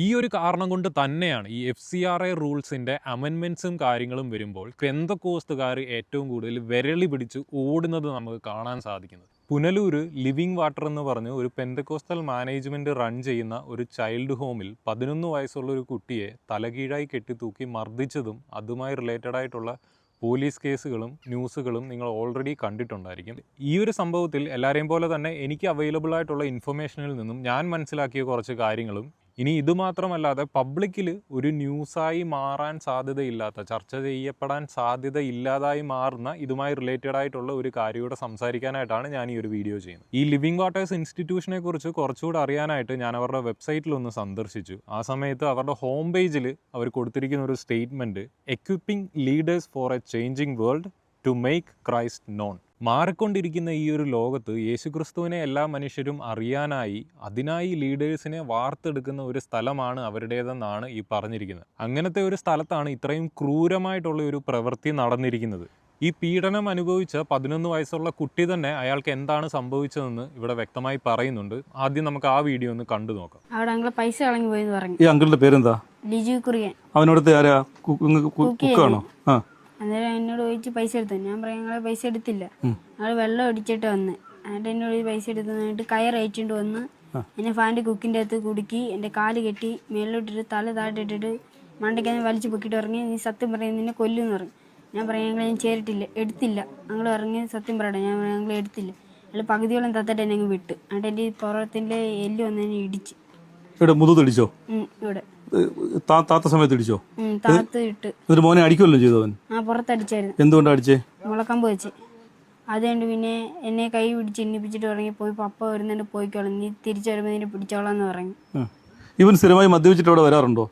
ഈ ഒരു കാരണം കൊണ്ട് തന്നെയാണ് ഈ FCRA റൂൾസിൻ്റെ അമെൻമെൻറ്റ്സും കാര്യങ്ങളും വരുമ്പോൾ പെന്തക്കോസ്തുകാർ ഏറ്റവും കൂടുതൽ വിരളി പിടിച്ച് ഓടുന്നത് നമുക്ക് കാണാൻ സാധിക്കുന്നത്. പുനലൂര് ലിവിങ് വാട്ടർ എന്ന് പറഞ്ഞ് ഒരു പെന്തക്കോസ്റ്റൽ മാനേജ്മെൻറ്റ് റൺ ചെയ്യുന്ന ഒരു ചൈൽഡ് ഹോമിൽ 11 വയസ്സുള്ള ഒരു കുട്ടിയെ തലകീഴായി കെട്ടിത്തൂക്കി മർദ്ദിച്ചതും അതുമായി റിലേറ്റഡ് ആയിട്ടുള്ള പോലീസ് കേസുകളും ന്യൂസുകളും നിങ്ങൾ ഓൾറെഡി കണ്ടിട്ടുണ്ടായിരിക്കും. ഈ ഒരു സംഭവത്തിൽ എല്ലാവരെയും പോലെ തന്നെ എനിക്ക് അവൈലബിൾ ആയിട്ടുള്ള ഇൻഫർമേഷനിൽ നിന്നും ഞാൻ മനസ്സിലാക്കിയ കുറച്ച് കാര്യങ്ങളും ഇനി ഇതുമാത്രമല്ലാതെ പബ്ലിക്കിൽ ഒരു ന്യൂസായി മാറാൻ സാധ്യതയില്ലാത്ത, ചർച്ച ചെയ്യപ്പെടാൻ സാധ്യതയില്ലാതായി മാറുന്ന ഇതുമായി റിലേറ്റഡ് ആയിട്ടുള്ള ഒരു കാര്യത്തോടെ സംസാരിക്കാനായിട്ടാണ് ഞാൻ ഈ ഒരു വീഡിയോ ചെയ്യുന്നത്. ഈ ലിവിങ് വാട്ടേഴ്സ് ഇൻസ്റ്റിറ്റ്യൂഷനെ കുറിച്ച് കുറച്ചുകൂടി അറിയാനായിട്ട് ഞാൻ അവരുടെ വെബ്സൈറ്റിലൊന്ന് സന്ദർശിച്ചു. ആ സമയത്ത് അവരുടെ ഹോം പേജിൽ അവർ കൊടുത്തിരിക്കുന്ന ഒരു statement, equipping leaders for a changing world to make Christ known. മാറിക്കൊണ്ടിരിക്കുന്ന ഈ ഒരു ലോകത്ത് യേശുക്രിസ്തുവിനെ എല്ലാ മനുഷ്യരും അറിയാനായി, അതിനായി ലീഡേഴ്സിനെ വാർത്തെടുക്കുന്ന ഒരു സ്ഥലമാണ് അവരുടേതെന്നാണ് ഈ പറഞ്ഞിരിക്കുന്നത്. അങ്ങനത്തെ ഒരു സ്ഥലത്താണ് ഇത്രയും ക്രൂരമായിട്ടുള്ള ഒരു പ്രവൃത്തി നടന്നിരിക്കുന്നത്. ഈ പീഡനം അനുഭവിച്ച 11 വയസ്സുള്ള കുട്ടി തന്നെ അയാൾക്ക് എന്താണ് സംഭവിച്ചതെന്ന് ഇവിടെ വ്യക്തമായി പറയുന്നുണ്ട്. ആദ്യം നമുക്ക് ആ വീഡിയോ ഒന്ന് കണ്ടു നോക്കാം. അവിടെ അങ്കിൾ പൈസ കളഞ്ഞു പോയെന്ന് പറഞ്ഞു. ഈ അങ്കിളുടെ പേരെന്താ? ലിജു കുറിയൻ. അവനോടത്തെ ആരാ? കുക്കാണോ? അന്നേരം എന്നോട് ചോദിച്ച് പൈസ എടുത്തു. ഞാൻ പറയാം ഞങ്ങളെ പൈസ എടുത്തില്ല, ഞങ്ങൾ വെള്ളം അടിച്ചിട്ട് വന്ന്. എന്നിട്ട് എന്നോട് പൈസ എടുത്തിട്ട് കയർ അയച്ചിട്ട് വന്ന് എന്നെ ഫാൻ്റെ കുക്കിൻ്റെ അകത്ത് കുടുക്കി എൻ്റെ കാല് കെട്ടി മേലോട്ടിട്ട് തല താട്ടിട്ടിട്ട് മണ്ടയ്ക്ക് വലിച്ചു പൊക്കിയിട്ട് ഇറങ്ങി, നീ സത്യം പറയും നിന്നെ കൊല്ലുമെന്ന് പറഞ്ഞു. ഞാൻ പറയാം ഞങ്ങൾ ഞാൻ ചേരിട്ടില്ല, എടുത്തില്ല. ഞങ്ങൾ ഇറങ്ങി സത്യം പറയട്ടെ. ഞാൻ പറയാം ഞങ്ങൾ എടുത്തില്ല. അയാൾ പകുതിയോളം തത്തിട്ട് എന്നെ അങ്ങ് വിട്ട്. എന്നിട്ട് എൻ്റെ ഈ പുറത്തിൻ്റെ എല്ല് വന്ന് എന്നെ ഇടിച്ച്. ഇവിടെ മുതുകടിച്ചോ? ഇവിടെ താത്ത സമയത്ത് ഇടിച്ചോ? താത്ത് ഇട്ട്. എന്നിട്ട് മോനെ അടിക്കുമല്ലോ ചെയ്തവൻ? പുറത്തടിച്ചായിരുന്നു. എന്തുകൊണ്ടാ അടിച്ചേ? മുളക്കമ്പ് വെച്ച്. അതുകൊണ്ട് പിന്നെ എന്നെ കൈ പിടിച്ച് എണ്ണിപ്പിച്ചിട്ട് പറഞ്ഞു, പോയി പപ്പ വരുന്നുണ്ട് പോയിക്കോളാം, നീ തിരിച്ചു വരുമ്പോൾ നിന്നെ പിടിച്ചോളാന്ന് പറഞ്ഞു. ഇവൻ സ്ഥിരമായി മദ്യപിച്ചിട്ട് അവിടെ വരാറുണ്ടോ?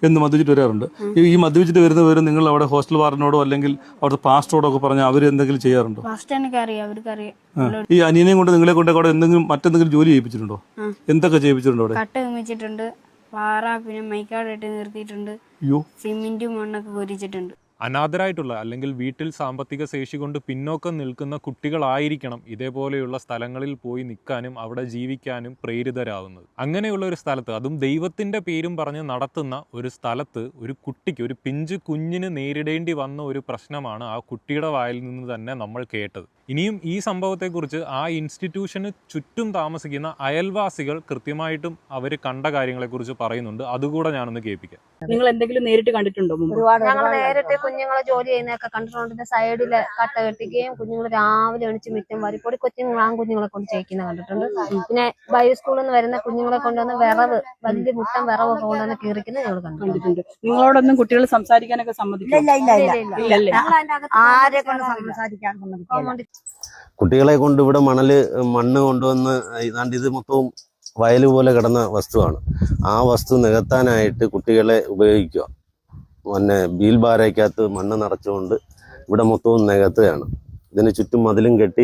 എന്ന് മദ്യപിച്ചിട്ട് വരാറുണ്ട്. ഈ മദ്യപിച്ചിട്ട് വരുന്നവരും നിങ്ങൾ അവിടെ ഹോസ്റ്റൽ വാർഡിനോടോ അല്ലെങ്കിൽ അവിടുത്തെ പാസ്റ്ററോടോ ഒക്കെ പറഞ്ഞാൽ അവർ എന്തെങ്കിലും ചെയ്യാറുണ്ടോ? പാസ്റ്ററിനൊക്കെ അറിയാം, അവർക്ക് അറിയാം. ഈ അനിയനെയും കൊണ്ട് നിങ്ങളെ കൊണ്ട് അവിടെ എന്തെങ്കിലും മറ്റെന്തെങ്കിലും ജോലി ചെയ്യിപ്പിച്ചിട്ടുണ്ടോ? എന്തൊക്കെ ചെയ്യിപ്പിച്ചിട്ടുണ്ടോ? അവിടെ കട്ട നിർമ്മിച്ചിട്ടുണ്ട്, പാറ, പിന്നെ മൈക്കാടിട്ട് നിർത്തിയിട്ടുണ്ട്, സിമെന്റും മണ്ണൊക്കെ പൊരിച്ചിട്ടുണ്ട്. അനാഥരായിട്ടുള്ള അല്ലെങ്കിൽ വീട്ടിൽ സാമ്പത്തിക ശേഷി കൊണ്ട് പിന്നോക്കം നിൽക്കുന്ന കുട്ടികളായിരിക്കണം ഇതേപോലെയുള്ള സ്ഥലങ്ങളിൽ പോയി നിൽക്കാനും അവിടെ ജീവിക്കാനും പ്രേരിതരാകുന്നത്. അങ്ങനെയുള്ള ഒരു സ്ഥലത്ത്, അതും ദൈവത്തിൻ്റെ പേരും പറഞ്ഞ് നടത്തുന്ന ഒരു സ്ഥലത്ത് ഒരു കുട്ടിക്ക്, ഒരു പിഞ്ചു കുഞ്ഞിന് നേരിടേണ്ടി വന്ന ഒരു പ്രശ്നമാണ് ആ കുട്ടിയുടെ വായിൽ നിന്ന് തന്നെ നമ്മൾ കേട്ടത്. ഇനിയും ഈ സംഭവത്തെക്കുറിച്ച് ആ ഇൻസ്റ്റിറ്റ്യൂഷന് ചുറ്റും താമസിക്കുന്ന അയൽവാസികൾ കൃത്യമായിട്ടും അവർ കണ്ട കാര്യങ്ങളെക്കുറിച്ച് പറയുന്നുണ്ട്. അതുകൂടെ ഞാനൊന്ന് കേൾപ്പിക്കാം. നിങ്ങൾ എന്തെങ്കിലും നേരിട്ട് കണ്ടിട്ടുണ്ടോ? ഞങ്ങൾ നേരിട്ട് കുഞ്ഞുങ്ങളെ ജോലി ചെയ്യുന്നതൊക്കെ കണ്ടിട്ടുണ്ട്. സൈഡില് കട്ട കെട്ടിക്കുകയും കുഞ്ഞുങ്ങൾ രാവിലെ എണിച്ച് മിറ്റം വരിപ്പൊടി കൊച്ചുങ്ങൾ ആൺകുഞ്ഞുങ്ങളെ കൊണ്ട് ചെയ്യിക്കുന്ന കണ്ടിട്ടുണ്ട്. പിന്നെ ബൈ സ്കൂളിൽ നിന്ന് വരുന്ന കുഞ്ഞുങ്ങളെ കൊണ്ടുവന്ന് വിറവ്, വലിയ മുട്ടം വിറവൊക്കെ കൊണ്ടുവന്ന് കീറിക്കുന്നത് ഞങ്ങൾ കണ്ടിട്ടുണ്ട്. നിങ്ങളോടൊന്നും കുട്ടികൾ സംസാരിക്കാനൊക്കെ സമ്മതിക്കില്ല? ആരെ കൊണ്ട് സംസാരിക്കാൻ സമ്മതിക്കില്ല. കുട്ടികളെ കൊണ്ട് ഇവിടെ മണ്ണ് കൊണ്ടുവന്ന് ഏതാണ്ട് ഇത് മൊത്തവും വയൽ പോലെ കിടന്ന വസ്തുവാണ്. ആ വസ്തു നികത്താനായിട്ട് കുട്ടികളെ ഉപയോഗിക്കുക. പിന്നെ ബീൽബാരയ്ക്കകത്ത് മണ്ണ് നിറച്ചുകൊണ്ട് ഇവിടെ മൊത്തവും നികത്തുകയാണ്. ഇതിന് ചുറ്റും മതിലും കെട്ടി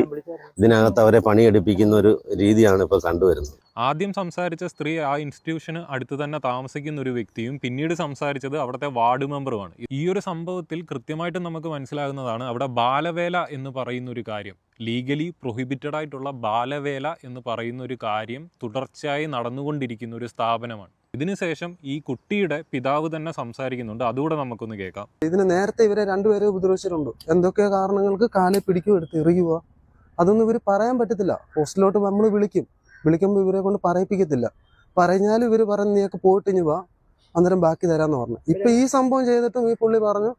ഇതിനകത്ത് അവരെ പണിയെടുപ്പിക്കുന്ന ഒരു രീതിയാണ് ഇപ്പോൾ കണ്ടുവരുന്നത്. ആദ്യം സംസാരിച്ച സ്ത്രീ ആ ഇൻസ്റ്റിറ്റ്യൂഷന് അടുത്ത് തന്നെ താമസിക്കുന്ന ഒരു വ്യക്തിയും പിന്നീട് സംസാരിച്ചത് അവിടുത്തെ വാർഡ് മെമ്പറുമാണ്. ഈ ഒരു സംഭവത്തിൽ കൃത്യമായിട്ടും നമുക്ക് മനസ്സിലാകുന്നതാണ് അവിടെ ബാലവേല എന്ന് പറയുന്ന ഒരു കാര്യം, ലീഗലി പ്രൊഹിബിറ്റഡ് ആയിട്ടുള്ള ബാലവേല എന്ന് പറയുന്ന ഒരു കാര്യം തുടർച്ചയായി നടന്നുകൊണ്ടിരിക്കുന്ന ഒരു സ്ഥാപനമാണ്. ഇതിനുശേഷം ഈ കുട്ടിയുടെ പിതാവ് തന്നെ സംസാരിക്കുന്നുണ്ട്. അതുകൂടെ നമുക്കൊന്ന് കേൾക്കാം. ഇതിന് നേരത്തെ ഇവരെ രണ്ടുപേരെ ഉപദ്രവിച്ചിട്ടുണ്ട്. എന്തൊക്കെ കാരണങ്ങൾക്ക് കാലെ പിടിക്കും, എടുത്ത് എറിയുക, അതൊന്നും ഇവർ പറയാൻ പറ്റത്തില്ല. ഹോസ്റ്റലിലോട്ട് നമ്മൾ വിളിക്കുമ്പോൾ ഇവരെ കൊണ്ട് പറയിപ്പിക്കത്തില്ല. പറഞ്ഞാലും ഇവർ പറഞ്ഞ് നീയൊക്കെ പോയിട്ട് ഇനി വാ, അന്നേരം ബാക്കി തരാമെന്ന് പറഞ്ഞു. ഇപ്പൊ ഈ സംഭവം ചെയ്തിട്ടും ഈ പുള്ളി പറഞ്ഞു,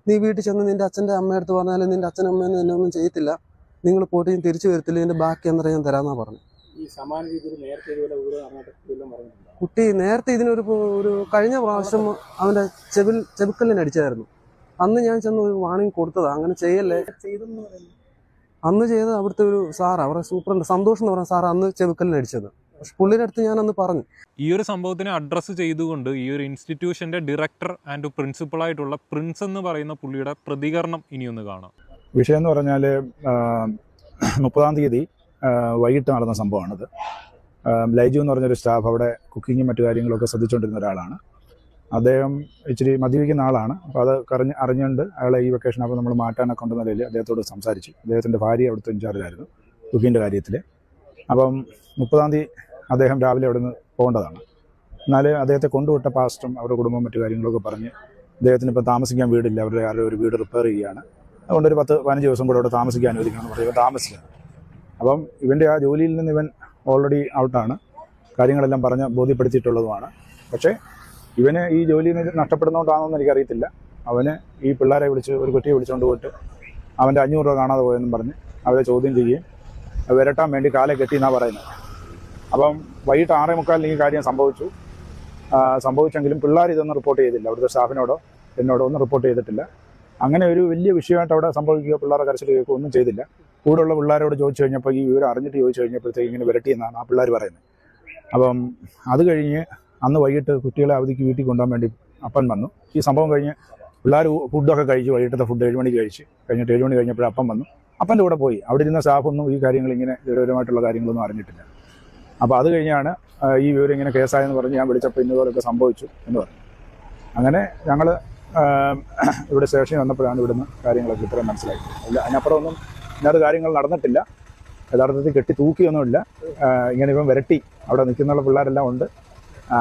നീ വീട്ടിൽ ചെന്ന് നിന്റെ അച്ഛൻ്റെ അമ്മയടുത്ത് പറഞ്ഞാലും നിന്റെ അച്ഛനും അമ്മയൊന്നും എന്നെ ഒന്നും ചെയ്യത്തില്ല, നിങ്ങൾ പോയിട്ട് ഞാൻ തിരിച്ചു വരത്തില്ല, ഇതിന്റെ ബാക്കി അന്നേരം ഞാൻ തരാമെന്നാ പറഞ്ഞു. കുട്ടി നേരത്തെ ഇതിനൊരു കഴിഞ്ഞ പ്രാവശ്യം അവന്റെ ചെവിക്കല്ലിന് അടിച്ചായിരുന്നു. അന്ന് ഞാൻ ചെന്ന് ഒരു വാണിംഗ് കൊടുത്തതാ, അങ്ങനെ ചെയ്യല്ലേ. അന്ന് ചെയ്ത് അവിടുത്തെ ഒരു സാർ, അവരുടെ സൂപ്രണ്ട് സന്തോഷം എന്ന് പറഞ്ഞ സാർ അന്ന് ചെവിക്കല്ലിന് അടിച്ചത്. പക്ഷെ പുള്ളിയുടെ അടുത്ത് ഞാൻ അന്ന് പറഞ്ഞു. ഈ ഒരു സംഭവത്തിനെ അഡ്രസ്സ് ചെയ്തുകൊണ്ട് ഈ ഒരു ഇൻസ്റ്റിറ്റ്യൂഷന്റെ ഡയറക്ടർ ആൻഡ് പ്രിൻസിപ്പളായിട്ടുള്ള പ്രിൻസ് എന്ന് പറയുന്ന പുള്ളിയുടെ പ്രതികരണം ഇനിയൊന്ന് കാണാം. വിഷയം എന്ന് പറഞ്ഞാൽ 30-ാം തീയതി വൈകിട്ട് നടന്ന സംഭവമാണിത്. ലൈജു എന്ന് പറഞ്ഞൊരു സ്റ്റാഫ് അവിടെ കുക്കിങ്ങും മറ്റു കാര്യങ്ങളൊക്കെ ശ്രദ്ധിച്ചുകൊണ്ടിരുന്ന ഒരാളാണ്. അദ്ദേഹം ഇച്ചിരി മദ്യപിക്കുന്ന ആളാണ്. അപ്പോൾ അത് അറിഞ്ഞുകൊണ്ട് അയാളെ ഈ വെക്കേഷൻ അപ്പോൾ നമ്മൾ മാറ്റാനൊക്കെ ഉണ്ടെന്ന നിലയിൽ അദ്ദേഹത്തോട് സംസാരിച്ചു. അദ്ദേഹത്തിൻ്റെ ഭാര്യ അവിടുത്തെ ഇൻചാർജിലായിരുന്നു കുക്കിങ്ങിൻ്റെ കാര്യത്തിൽ. അപ്പം 30-ാം തീയതി അദ്ദേഹം രാവിലെ അവിടെ നിന്ന് പോകേണ്ടതാണ്. എന്നാൽ അദ്ദേഹത്തെ കൊണ്ടുവിട്ട പാസ്റ്ററും അവരുടെ കുടുംബവും മറ്റു കാര്യങ്ങളൊക്കെ പറഞ്ഞ് അദ്ദേഹത്തിന് ഇപ്പോൾ താമസിക്കാൻ വീടില്ല, അവരുടെ ആരുടെ ഒരു വീട് റിപ്പയർ ചെയ്യുകയാണ്, അതുകൊണ്ട് ഒരു 10-15 ദിവസം കൂടെ അവിടെ താമസിക്കാൻ അനുവദിക്കണമെന്ന് പറയും. ഇവൻ താമസിക്കുക. അപ്പം ഇവൻ്റെ ആ ജോലിയിൽ നിന്ന് ഇവൻ ഓൾറെഡി ഔട്ടാണ്, കാര്യങ്ങളെല്ലാം പറഞ്ഞ് ബോധ്യപ്പെടുത്തിയിട്ടുള്ളതുമാണ്. പക്ഷേ ഇവന് ഈ ജോലി നഷ്ടപ്പെടുന്നതുകൊണ്ടാണെന്ന് എനിക്കറിയത്തില്ല. അവന് ഈ പിള്ളേരെ വിളിച്ച് ഒരു കുട്ടിയെ വിളിച്ചുകൊണ്ട് പോയിട്ട് അവൻ്റെ 500 രൂപ കാണാതെ പോയെന്നും പറഞ്ഞ് അവരെ ചോദ്യം ചെയ്യുകയും വിരട്ടാൻ വേണ്ടി കാലെ കെട്ടിയെന്നാണ് പറയുന്നത്. അപ്പം വൈകിട്ട് 6:45 ഈ കാര്യം സംഭവിച്ചെങ്കിലും പിള്ളേർ ഇതൊന്നും റിപ്പോർട്ട് ചെയ്തില്ല. അവിടുത്തെ സ്റ്റാഫിനോടോ എന്നോടോ ഒന്നും റിപ്പോർട്ട് ചെയ്തിട്ടില്ല. അങ്ങനെ ഒരു വലിയ വിഷയമായിട്ട് അവിടെ സംഭവിക്കുകയോ പിള്ളേരെ കരച്ചിൽ കേൾക്കുകയോ ഒന്നും ചെയ്തില്ല. കൂടെയുള്ള പിള്ളേരോട് ചോദിച്ചു കഴിഞ്ഞപ്പോൾ ഈ വിവരം അറിഞ്ഞിട്ട് ചോദിച്ചു കഴിഞ്ഞപ്പോഴത്തേക്ക് ഇങ്ങനെ വിരട്ടിയെന്നാണ് ആ പിള്ളേർ പറയുന്നത്. അപ്പം അത് കഴിഞ്ഞ് അന്ന് വൈകിട്ട് കുട്ടികളെ അവധിക്ക് വീട്ടിൽ കൊണ്ടുപോകാൻ വേണ്ടി അപ്പൻ വന്നു. ഈ സംഭവം കഴിഞ്ഞ് പിള്ളേർ ഫുഡൊക്കെ കഴിച്ച്, വൈകിട്ടത്തെ ഫുഡ് 7 മണിക്ക് കഴിച്ച് കഴിഞ്ഞിട്ട് 7 മണി കഴിഞ്ഞപ്പോൾ അപ്പം വന്നു. അപ്പൻ്റെ കൂടെ പോയി. അവിടെ ഇരുന്ന സ്റ്റാഫൊന്നും ഈ കാര്യങ്ങൾ ഇങ്ങനെ ഗൗരവമായിട്ടുള്ള കാര്യങ്ങളൊന്നും അറിഞ്ഞിട്ടില്ല. അപ്പോൾ അത് കഴിഞ്ഞാണ് ഈ വിവരം ഇങ്ങനെ കേസായെന്ന് പറഞ്ഞ് ഞാൻ വിളിച്ചപ്പോൾ ഇന്നുപോലൊക്കെ സംഭവിച്ചു എന്ന് പറഞ്ഞു. അങ്ങനെ ഞങ്ങൾ ഇവിടെ സ്റ്റേഷനിൽ വന്നപ്പോഴാണ് ഇവിടുന്ന് കാര്യങ്ങളൊക്കെ ഇത്രയും മനസ്സിലായി. അല്ല, അതിനപ്പുറം ഒന്നും ഇന്നത്തെ കാര്യങ്ങൾ നടന്നിട്ടില്ല. യഥാർത്ഥത്തിൽ കെട്ടി തൂക്കിയൊന്നുമില്ല. ഇങ്ങനെ ഇവൻ വിരട്ടി അവിടെ നിൽക്കുന്ന പിള്ളേരെല്ലാം ഉണ്ട്.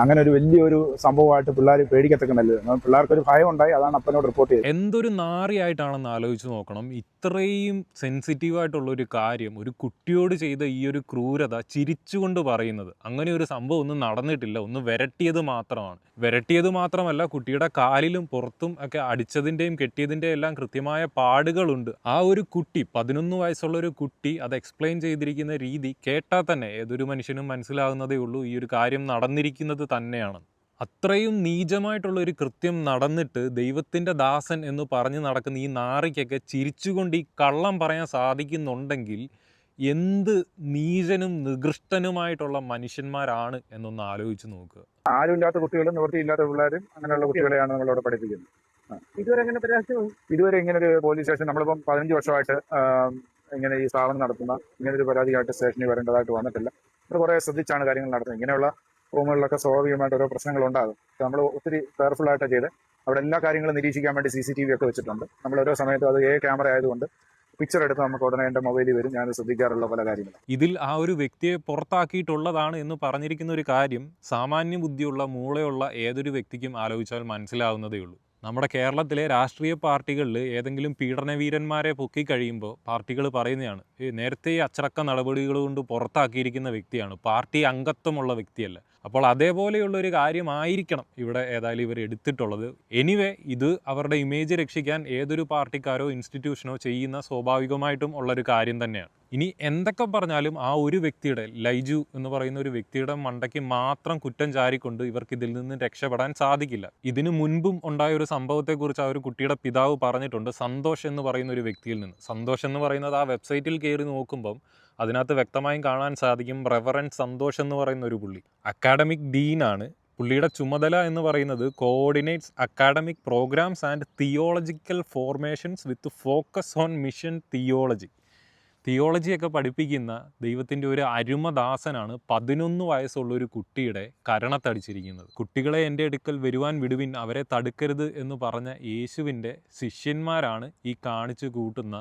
അങ്ങനെ ഒരു വലിയൊരു സംഭവമായിട്ട് പിള്ളേർ പേടിക്കത്തക്കണല്ലോ. പിള്ളേർക്കൊരു ഭയം ഉണ്ടായി. അതാണ് അപ്പനോട് റിപ്പോർട്ട് ചെയ്തത്. എന്തൊരു നാറിയായിട്ടാണെന്ന് ആലോചിച്ച് നോക്കണം. ഇത്രയും സെൻസിറ്റീവായിട്ടുള്ളൊരു കാര്യം ഒരു കുട്ടിയോട് ചെയ്ത ഈ ഒരു ക്രൂരത ചിരിച്ചുകൊണ്ട് പറയുന്നത്. അങ്ങനെ ഒരു സംഭവം ഒന്നും നടന്നിട്ടില്ല, ഒന്ന് വിരട്ടിയത് മാത്രമാണ്. വിരട്ടിയത് മാത്രമല്ല, കുട്ടിയുടെ കാലിലും പുറത്തും ഒക്കെ അടിച്ചതിൻ്റെയും കെട്ടിയതിൻ്റെയും എല്ലാം കൃത്യമായ പാടുകളുണ്ട്. ആ ഒരു കുട്ടി, 11 വയസ്സുള്ള ഒരു കുട്ടി അത് എക്സ്പ്ലെയിൻ ചെയ്തിരിക്കുന്ന രീതി കേട്ടാൽ തന്നെ ഏതൊരു മനുഷ്യനും മനസ്സിലാകുന്നതേ ഉള്ളൂ ഈ ഒരു കാര്യം നടന്നിരിക്കുന്നത് തന്നെയാണ്. അത്രയും നീചമായിട്ടുള്ള ഒരു കൃത്യം നടന്നിട്ട് ദൈവത്തിൻ്റെ ദാസൻ എന്ന് പറഞ്ഞ് നടക്കുന്ന ഈ നാറിക്കൊക്കെ ചിരിച്ചുകൊണ്ട് ഈ കള്ളം പറയാൻ സാധിക്കുന്നുണ്ടെങ്കിൽ എന്ത് നീചനും നികൃഷ്ടനുമായിട്ടുള്ള മനുഷ്യന്മാരാണ് എന്നൊന്ന് ആലോചിച്ച് നോക്കുക. ആരുമില്ലാത്ത കുട്ടികളും നിവൃത്തിയില്ലാത്ത പിള്ളേരും അങ്ങനെയുള്ള കുട്ടികളെയാണ് നമ്മളവിടെ പഠിപ്പിക്കുന്നത്. ഇതുവരെ ഇങ്ങനെ ഒരു പോലീസ് സ്റ്റേഷൻ നമ്മളിപ്പം 15 വർഷമായിട്ട് ഇങ്ങനെ ഈ സ്ഥാപനം നടത്തുന്ന ഇങ്ങനെ ഒരു പരാതിയായിട്ട് സ്റ്റേഷനിൽ വരേണ്ടതായിട്ട് വന്നിട്ടില്ല. അത് കുറേ ശ്രദ്ധിച്ചാണ് കാര്യങ്ങൾ നടത്തുന്നത്. ഇങ്ങനെയുള്ള റൂമുകളിലൊക്കെ സ്വാഭാവികമായിട്ട് ഓരോ പ്രശ്നങ്ങളുണ്ടാകും. നമ്മൾ ഒത്തിരി കെയർഫുള്ളായിട്ടാണ് ചെയ്ത് അവിടെ എല്ലാ കാര്യങ്ങളും നിരീക്ഷിക്കാൻ വേണ്ടി CCTV ഒക്കെ വെച്ചിട്ടുണ്ട്. നമ്മൾ ഓരോ സമയത്തും അത് ക്യാമറ ആയതുകൊണ്ട് പിക്ചർ എടുത്ത് നമുക്ക് ഉടനെ എൻ്റെ മൊബൈലിൽ വരും. ഞാൻ ശ്രദ്ധിക്കാറുള്ള പല കാര്യങ്ങളും. ഇതിൽ ആ ഒരു വ്യക്തിയെ പുറത്താക്കിയിട്ടുള്ളതാണ് എന്ന് പറഞ്ഞിരിക്കുന്ന ഒരു കാര്യം സാമാന്യ ബുദ്ധിയുള്ള മൂളയുള്ള ഏതൊരു വ്യക്തിക്കും ആലോചിച്ചാൽ മനസ്സിലാവുന്നതേ ഉള്ളൂ. നമ്മുടെ കേരളത്തിലെ രാഷ്ട്രീയ പാർട്ടികളിൽ ഏതെങ്കിലും പീഡനവീരന്മാരെ പൊക്കി കഴിയുമ്പോൾ പാർട്ടികൾ പറയുന്നതാണ്, നേരത്തെ അച്ചടക്ക നടപടികൾ കൊണ്ട് പുറത്താക്കിയിരിക്കുന്ന വ്യക്തിയാണ്, പാർട്ടി അംഗത്വമുള്ള വ്യക്തിയല്ല. അപ്പോൾ അതേപോലെയുള്ള ഒരു കാര്യമായിരിക്കണം ഇവിടെ ഏതായാലും ഇവർ എടുത്തിട്ടുള്ളത്. എനിവേ, ഇത് അവരുടെ ഇമേജ് രക്ഷിക്കാൻ ഏതൊരു പാർട്ടിക്കാരോ ഇൻസ്റ്റിറ്റ്യൂഷനോ ചെയ്യുന്ന സ്വാഭാവികമായിട്ടും ഉള്ളൊരു കാര്യം തന്നെയാണ്. ഇനി എന്തൊക്കെ പറഞ്ഞാലും ആ ഒരു വ്യക്തിയുടെ, ലൈജു എന്ന് പറയുന്ന ഒരു വ്യക്തിയുടെ മണ്ടയ്ക്ക് മാത്രം കുറ്റം ചാരിക്കൊണ്ട് ഇവർക്ക് ഇതിൽ നിന്ന് രക്ഷപ്പെടാൻ സാധിക്കില്ല. ഇതിനു മുൻപും ഉണ്ടായ ഒരു സംഭവത്തെക്കുറിച്ച് ആ ഒരു കുട്ടിയുടെ പിതാവ് പറഞ്ഞിട്ടുണ്ട്, സന്തോഷ് എന്ന് പറയുന്ന ഒരു വ്യക്തിയിൽ നിന്ന്. സന്തോഷ് എന്ന് പറയുന്നത് ആ വെബ്സൈറ്റിൽ കയറി നോക്കുമ്പം അതിനകത്ത് വ്യക്തമായും കാണാൻ സാധിക്കും, റെവറൻഡ് സന്തോഷ് എന്ന് പറയുന്ന ഒരു പുള്ളി അക്കാഡമിക് ഡീനാണ്. പുള്ളിയുടെ ചുമതല എന്ന് പറയുന്നത് coordinates academic programmes and theological formations with focus on mission തിയോളജിയൊക്കെ പഠിപ്പിക്കുന്ന ദൈവത്തിൻ്റെ ഒരു അരുമദാസനാണ് 11 വയസ്സുള്ളൊരു കുട്ടിയുടെ കരണത്തടിച്ചിരിക്കുന്നത്. കുട്ടികളെ എൻ്റെ അടുക്കൽ വരുവാൻ വിടുവിൻ, അവരെ തടുക്കരുത് എന്ന് പറഞ്ഞ യേശുവിൻ്റെ ശിഷ്യന്മാരാണ് ഈ കാണിച്ചു കൂട്ടുന്ന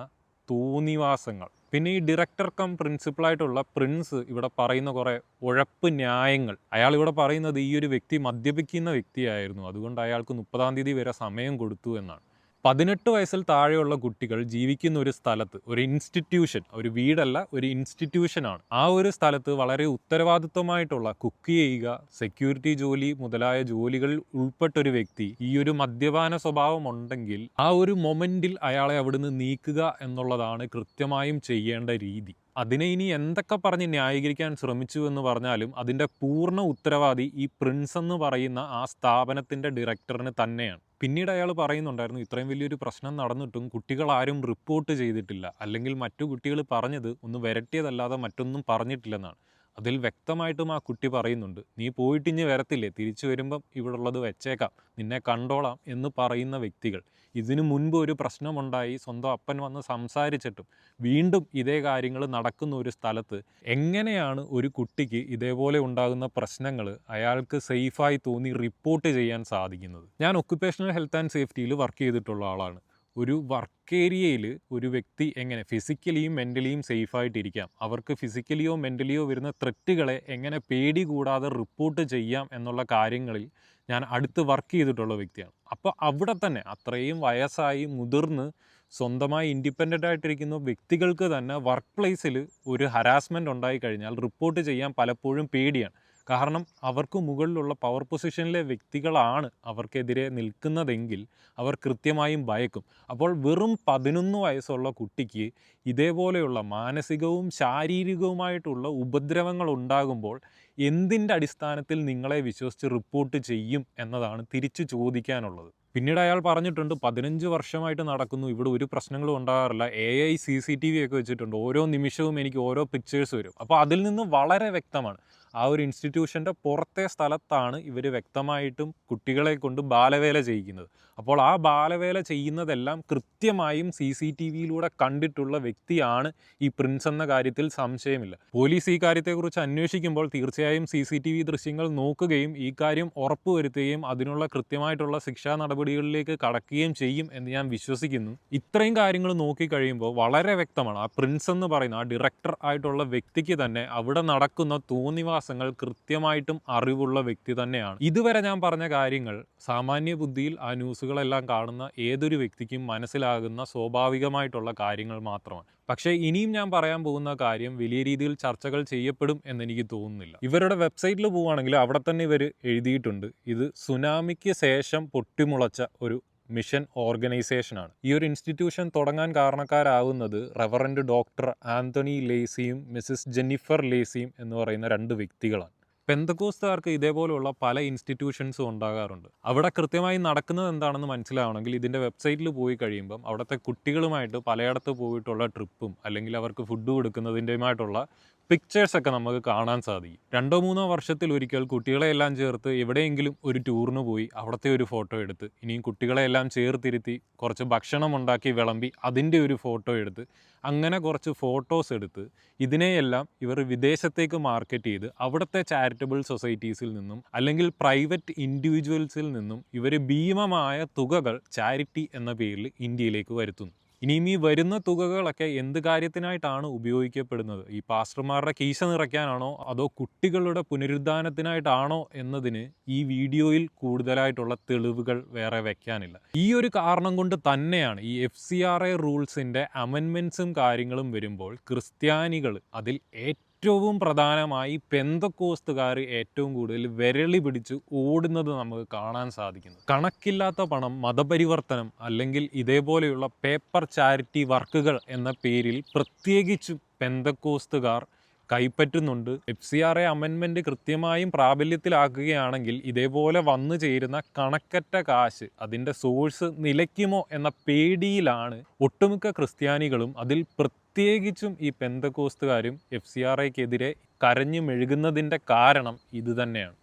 തോന്നിവാസങ്ങൾ. പിന്നെ ഈ ഡയറക്ടർ കം പ്രിൻസിപ്പളായിട്ടുള്ള പ്രിൻസ് ഇവിടെ പറയുന്ന കുറേ ഉഴപ്പ് ന്യായങ്ങൾ. അയാൾ ഇവിടെ പറയുന്നത് ഈ ഒരു വ്യക്തി മദ്യപിക്കുന്ന വ്യക്തിയായിരുന്നു, അതുകൊണ്ട് അയാൾക്ക് 30-ാം തീയതി വരെ സമയം കൊടുത്തു എന്നാണ്. 18 വയസ്സിൽ താഴെയുള്ള കുട്ടികൾ ജീവിക്കുന്ന ഒരു സ്ഥലത്ത്, ഒരു ഇൻസ്റ്റിറ്റ്യൂഷൻ, ഒരു വീടല്ല, ഒരു ഇൻസ്റ്റിറ്റ്യൂഷനാണ്. ആ ഒരു സ്ഥലത്ത് വളരെ ഉത്തരവാദിത്വമായിട്ടുള്ള കുക്ക് ചെയ്യുക, സെക്യൂരിറ്റി ജോലി മുതലായ ജോലികളിൽ ഉൾപ്പെട്ടൊരു വ്യക്തി ഈ ഒരു മദ്യപാന സ്വഭാവം ഉണ്ടെങ്കിൽ ആ ഒരു മൊമെന്റിൽ അയാളെ അവിടുന്ന് നീക്കുക എന്നുള്ളതാണ് കൃത്യമായും ചെയ്യേണ്ട രീതി. അതിനെ ഇനി എന്തൊക്കെ പറഞ്ഞ് ന്യായീകരിക്കാൻ ശ്രമിച്ചു എന്ന് പറഞ്ഞാലും അതിൻ്റെ പൂർണ്ണ ഉത്തരവാദി ഈ പ്രിൻസ് എന്ന് പറയുന്ന ആ സ്ഥാപനത്തിൻ്റെ ഡയറക്ടറിന് തന്നെയാണ്. പിന്നീട് അയാൾ പറയുന്നുണ്ടായിരുന്നു, ഇത്രയും വലിയൊരു പ്രശ്നം നടന്നിട്ടും കുട്ടികൾ ആരും റിപ്പോർട്ട് ചെയ്തിട്ടില്ല, അല്ലെങ്കിൽ മറ്റു കുട്ടികൾ പറഞ്ഞത് ഒന്ന് വരട്ടിയതല്ലാതെ മറ്റൊന്നും പറഞ്ഞിട്ടില്ലെന്നാണ്. അതിൽ വ്യക്തമായിട്ടും ആ കുട്ടി പറയുന്നുണ്ട്, നീ പോയിട്ടിഞ്ഞ് വരത്തില്ലേ, തിരിച്ചു വരുമ്പം ഇവിടെ ഉള്ളത് വെച്ചേക്കാം, നിന്നെ കണ്ടോളാം എന്ന് പറയുന്ന വ്യക്തികൾ. ഇതിനു മുൻപ് ഒരു പ്രശ്നമുണ്ടായി, സ്വന്തം അപ്പൻ വന്ന് സംസാരിച്ചിട്ടും വീണ്ടും ഇതേ കാര്യങ്ങൾ നടക്കുന്ന ഒരു സ്ഥലത്ത് എങ്ങനെയാണ് ഒരു കുട്ടിക്ക് ഇതേപോലെ ഉണ്ടാകുന്ന പ്രശ്നങ്ങൾ അയാൾക്ക് സേഫായി തോന്നി റിപ്പോർട്ട് ചെയ്യാൻ സാധിക്കുന്നത്? ഞാൻ ഒക്യുപ്പേഷണൽ ഹെൽത്ത് ആൻഡ് സേഫ്റ്റിയിൽ വർക്ക് ചെയ്തിട്ടുള്ള ആളാണ്. ഒരു വർക്ക് ഏരിയയിൽ ഒരു വ്യക്തി എങ്ങനെ ഫിസിക്കലിയും മെൻ്റലിയും സേഫായിട്ടിരിക്കാം, അവർക്ക് ഫിസിക്കലിയോ മെൻ്റലിയോ വരുന്ന ത്രെറ്റുകളെ എങ്ങനെ പേടി കൂടാതെ റിപ്പോർട്ട് ചെയ്യാം എന്നുള്ള കാര്യങ്ങളിൽ ഞാൻ അടുത്ത് വർക്ക് ചെയ്തിട്ടുള്ള വ്യക്തിയാണ്. അപ്പോൾ അവിടെ തന്നെ അത്രയും വയസ്സായി മുതിർന്ന് സ്വന്തമായി ഇൻഡിപെൻഡൻ്റ് ആയിട്ടിരിക്കുന്ന വ്യക്തികൾക്ക് തന്നെ വർക്ക് പ്ലേസിൽ ഒരു ഹരാസ്മെൻറ്റ് ഉണ്ടായി കഴിഞ്ഞാൽ റിപ്പോർട്ട് ചെയ്യാൻ പലപ്പോഴും പേടിയാണ്. കാരണം അവർക്ക് മുകളിലുള്ള പവർ പൊസിഷനിലെ വ്യക്തികളാണ് അവർക്കെതിരെ നിൽക്കുന്നതെങ്കിൽ അവർ കൃത്യമായും ഭയക്കും. അപ്പോൾ വെറും 11 വയസ്സുള്ള കുട്ടിക്ക് ഇതേപോലെയുള്ള മാനസികവും ശാരീരികവുമായിട്ടുള്ള ഉപദ്രവങ്ങൾ ഉണ്ടാകുമ്പോൾ എന്തിൻ്റെ അടിസ്ഥാനത്തിൽ നിങ്ങളെ വിശ്വസിച്ച് റിപ്പോർട്ട് ചെയ്യും എന്നതാണ് തിരിച്ചു ചോദിക്കാനുള്ളത്. പിന്നീട് അയാൾ പറഞ്ഞിട്ടുണ്ട് 15 വർഷമായിട്ട് നടക്കുന്നു, ഇവിടെ ഒരു പ്രശ്നങ്ങളും ഉണ്ടാകാറില്ല, AI CCTV ഒക്കെ വെച്ചിട്ടുണ്ട്, ഓരോ നിമിഷവും എനിക്ക് ഓരോ പിക്ചേഴ്സ് വരും. അപ്പോൾ അതിൽ നിന്ന് വളരെ വ്യക്തമാണ് ആ ഒരു ഇൻസ്റ്റിറ്റ്യൂഷൻ്റെ പുറത്തെ സ്ഥലത്താണ് ഇവർ വ്യക്തമായിട്ടും കുട്ടികളെ കൊണ്ട് ബാലവേല ചെയ്യിക്കുന്നത്. അപ്പോൾ ആ ബാലവേല ചെയ്യുന്നതെല്ലാം കൃത്യമായും CCTVയിലൂടെ കണ്ടിട്ടുള്ള വ്യക്തിയാണ് ഈ പ്രിൻസ് എന്ന കാര്യത്തിൽ സംശയമില്ല. പോലീസ് ഈ കാര്യത്തെക്കുറിച്ച് അന്വേഷിക്കുമ്പോൾ തീർച്ചയായും CCTV ദൃശ്യങ്ങൾ നോക്കുകയും ഈ കാര്യം ഉറപ്പുവരുത്തുകയും അതിനുള്ള കൃത്യമായിട്ടുള്ള ശിക്ഷാ നടപടികളിലേക്ക് കടക്കുകയും ചെയ്യും എന്ന് ഞാൻ വിശ്വസിക്കുന്നു. ഇത്രയും കാര്യങ്ങൾ നോക്കിക്കഴിയുമ്പോൾ വളരെ വ്യക്തമാണ് ആ പ്രിൻസ് എന്ന് പറയുന്ന ആ ഡയറക്ടർ ആയിട്ടുള്ള വ്യക്തിക്ക് തന്നെ അവിടെ നടക്കുന്ന തോന്നിവാസങ്ങൾ കൃത്യമായിട്ടും അറിവുള്ള വ്യക്തി തന്നെയാണ്. ഇതുവരെ ഞാൻ പറഞ്ഞ കാര്യങ്ങൾ സാമാന്യ ബുദ്ധിയിൽ ആ ന്യൂസുകളെല്ലാം കാണുന്ന ഏതൊരു വ്യക്തിക്കും മനസ്സിലാകുന്ന സ്വാഭാവികമായിട്ടുള്ള കാര്യങ്ങൾ മാത്രമാണ്. പക്ഷേ ഇനിയും ഞാൻ പറയാൻ പോകുന്ന കാര്യം വലിയ രീതിയിൽ ചർച്ചകൾ ചെയ്യപ്പെടും എന്നെനിക്ക് തോന്നുന്നില്ല. ഇവരുടെ വെബ്സൈറ്റിൽ പോവുകയാണെങ്കിൽ അവിടെ തന്നെ ഇവർ എഴുതിയിട്ടുണ്ട്, ഇത് സുനാമിക്ക് ശേഷം പൊട്ടിമുളച്ച ഒരു മിഷൻ ഓർഗനൈസേഷനാണ്. ഈ ഒരു ഇൻസ്റ്റിറ്റ്യൂഷൻ തുടങ്ങാൻ കാരണക്കാരാവുന്നത് റവറൻഡ് ഡോക്ടർ ആന്റണി ലേസിയും മിസ്സിസ് ജെന്നിഫർ ലേസിയും എന്ന് പറയുന്ന 2 വ്യക്തികളാണ്. പെന്തക്കോസ്തുകാർക്ക് ഇതേപോലെയുള്ള പല ഇൻസ്റ്റിറ്റ്യൂഷൻസും ഉണ്ടാകാറുണ്ട്. അവിടെ കൃത്യമായി നടക്കുന്നത് എന്താണെന്ന് മനസ്സിലാവണമെങ്കിൽ ഇതിൻ്റെ വെബ്സൈറ്റിൽ പോയി കഴിയുമ്പം അവിടുത്തെ കുട്ടികളുമായിട്ട് പലയിടത്ത് പോയിട്ടുള്ള ട്രിപ്പും അല്ലെങ്കിൽ അവർക്ക് ഫുഡ് കൊടുക്കുന്നതിൻ്റെയുമായിട്ടുള്ള പിക്ചേഴ്സൊക്കെ നമുക്ക് കാണാൻ സാധിക്കും. 2-3 വർഷത്തിലൊരിക്കൽ കുട്ടികളെയെല്ലാം ചേർത്ത് എവിടെയെങ്കിലും ഒരു ടൂറിന് പോയി അവിടുത്തെ ഒരു ഫോട്ടോ എടുത്ത് ഇനിയും കുട്ടികളെയെല്ലാം ചേർത്തിരുത്തി കുറച്ച് ഭക്ഷണം ഉണ്ടാക്കി വിളമ്പി അതിൻ്റെ ഒരു ഫോട്ടോ എടുത്ത് അങ്ങനെ കുറച്ച് ഫോട്ടോസ് എടുത്ത് ഇതിനെയെല്ലാം ഇവർ വിദേശത്തേക്ക് മാർക്കറ്റ് ചെയ്ത് അവിടുത്തെ ചാരിറ്റബിൾ സൊസൈറ്റീസിൽ നിന്നും അല്ലെങ്കിൽ പ്രൈവറ്റ് ഇൻഡിവിജ്വൽസിൽ നിന്നും ഇവർ ഭീമമായ തുകകൾ ചാരിറ്റി എന്ന പേരിൽ ഇന്ത്യയിലേക്ക് വരുത്തുന്നു. ഇനിയും ഈ വരുന്ന തുകകളൊക്കെ എന്ത് കാര്യത്തിനായിട്ടാണ് ഉപയോഗിക്കപ്പെടുന്നത്? ഈ പാസ്റ്റർമാരുടെ കീശ നിറയ്ക്കാനാണോ അതോ കുട്ടികളുടെ പുനരുദ്ധാനത്തിനായിട്ടാണോ എന്നതിന് ഈ വീഡിയോയിൽ കൂടുതലായിട്ടുള്ള തെളിവുകൾ വേറെ വെക്കാനില്ല. ഈ ഒരു കാരണം കൊണ്ട് തന്നെയാണ് ഈ FCRA റൂൾസിൻ്റെ അമെൻമെൻറ്റ്സും കാര്യങ്ങളും വരുമ്പോൾ ക്രിസ്ത്യാനികൾ അതിൽ ഏറ്റവും പ്രധാനമായി പെന്തക്കോസ്തുകാർ ഏറ്റവും കൂടുതൽ വിരളി പിടിച്ച് ഓടുന്നത് നമുക്ക് കാണാൻ സാധിക്കുന്നത്. കണക്കില്ലാത്ത പണം മതപരിവർത്തനം അല്ലെങ്കിൽ ഇതേപോലെയുള്ള പേപ്പർ ചാരിറ്റി വർക്കുകൾ എന്ന പേരിൽ പ്രത്യേകിച്ചും പെന്തക്കോസ്തുകാർ കൈപ്പറ്റുന്നുണ്ട്. FCRA അമെൻമെൻറ്റ് കൃത്യമായും പ്രാബല്യത്തിലാക്കുകയാണെങ്കിൽ ഇതേപോലെ വന്നു ചേരുന്ന കണക്കറ്റ കാശ് അതിൻ്റെ സോഴ്സ് നിലയ്ക്കുമോ എന്ന പേടിയിലാണ് ഒട്ടുമിക്ക ക്രിസ്ത്യാനികളും, അതിൽ പ്രത്യേകിച്ചും ഈ പെന്തക്കോസ്തുകാരും FCRAക്കെതിരെ കരഞ്ഞു മെഴുകുന്നതിൻ്റെ കാരണം ഇത് തന്നെയാണ്.